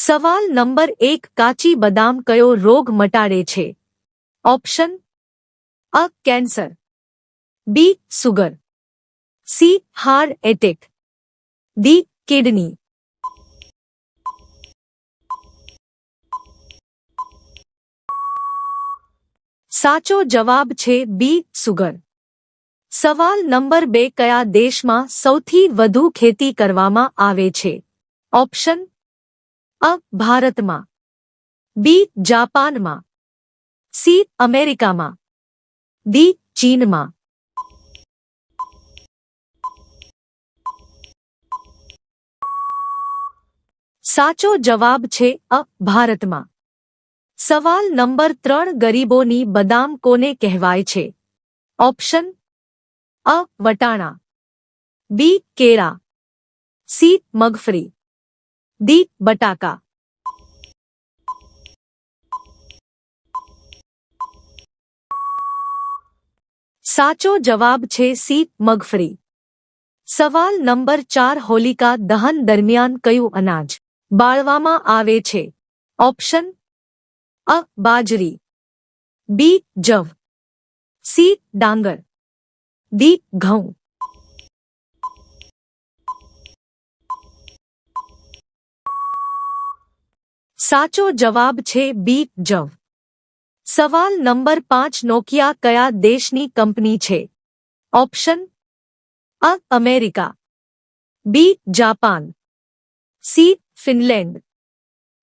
સવાલ નંબર 1 કાચી બદામ કયો રોગ મટાડે છે? Option A cancer, B sugar, C heart attack, D kidney. સાચો જવાબ છે બી સુગર. સવાલ નંબર 2 કયા દેશમાં સૌથી વધુ ખેતી કરવામાં આવે છે? ઓપ્શન અ ભારતમાં, બી જાપાનમાં, સી અમેરિકામાં, ડી ચીનમાં. સાચો જવાબ છે અ ભારતમાં. સવાલ નંબર 3 ગરીબોની બદામ કોને કહેવાય છે? ઓપ્શન અ વટાણા, બી કેળા, સી મગફળી, ડી બટાકા. સાચો જવાબ છે સી મગફળી. સવાલ નંબર 4 હોલિકા દહન દરમિયાન કયું અનાજ બાળવામાં આવે છે? ઓપ્શન અ બાજરી, બી જવ, સી ડાંગર, ડી ઘઉં. સાચો જવાબ છે બી જવ. સવાલ નંબર 5 નોકિયા કયા દેશની કંપની છે? Option A America, B Japan, C Finland,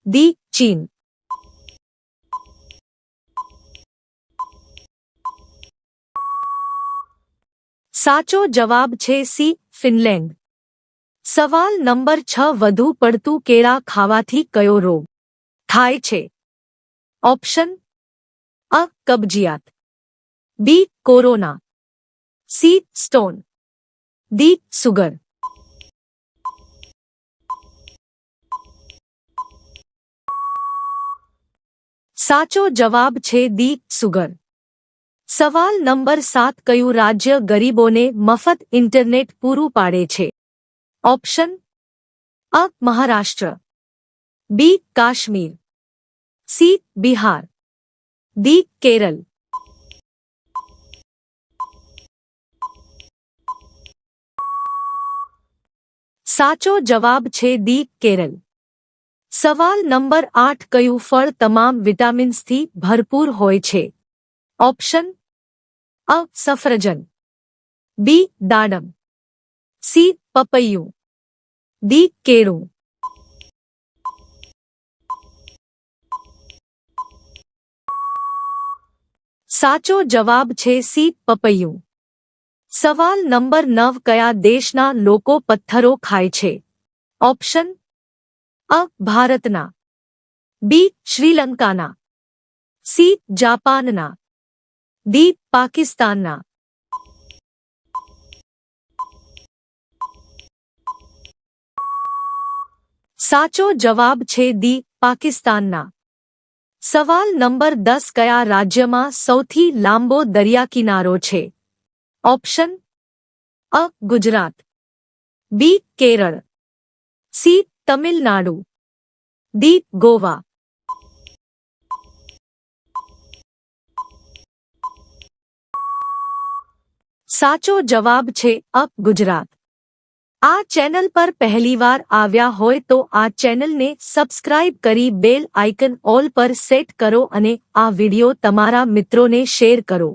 D ચીન. સાચો જવાબ છે સી ફિનલેન્ડ. સવાલ નંબર 6 વધુ પડતું કેળા ખાવાથી કયો રોગ થાય છે? ઓપ્શન અ કબજિયાત, B corona, C stone, D sugar. સાચો જવાબ છે ડી સુગર. સવાલ નંબર 7 કયું રાજ્ય ગરીબોને મફત ઇન્ટરનેટ પૂરું પાડે છે? ઓપ્શન અ મહારાષ્ટ્ર, બી કાશ્મીર, સી બિહાર, ડી કેરળ. સાચો જવાબ છે ડી કેરળ. સવાલ નંબર 8 કયું ફળ તમામ વિટામિન્સથી ભરપૂર હોય છે? ઓપ્શન અ સફરજન, બી દાડમ, સી પપૈયું, ડી કેળું. સાચો જવાબ છે સી પપૈયું. સવાલ નંબર 9 કયા દેશના લોકો પથ્થરો ખાય છે? ઓપ્શન અ ભારતના, બી શ્રીલંકાના, સી જાપાનના, ડી પાકિસ્તાનના. સાચો જવાબ છે ડી પાકિસ્તાનના. સવાલ નંબર 10 કયા રાજ્યમાં સૌથી લાંબો દરિયાકિનારો છે? ઓપ્શન અ ગુજરાત, બી કેરળ, સી તમિલનાડુ, ડી ગોવા. સાચો જવાબ છે અ ગુજરાત. આ ચેનલ પર પહેલીવાર આવ્યા હોય તો આ ચેનલને સબસ્ક્રાઇબ કરી બેલ આઇકન ઓલ પર સેટ કરો અને આ વિડિયો તમારા મિત્રોને શેર કરો.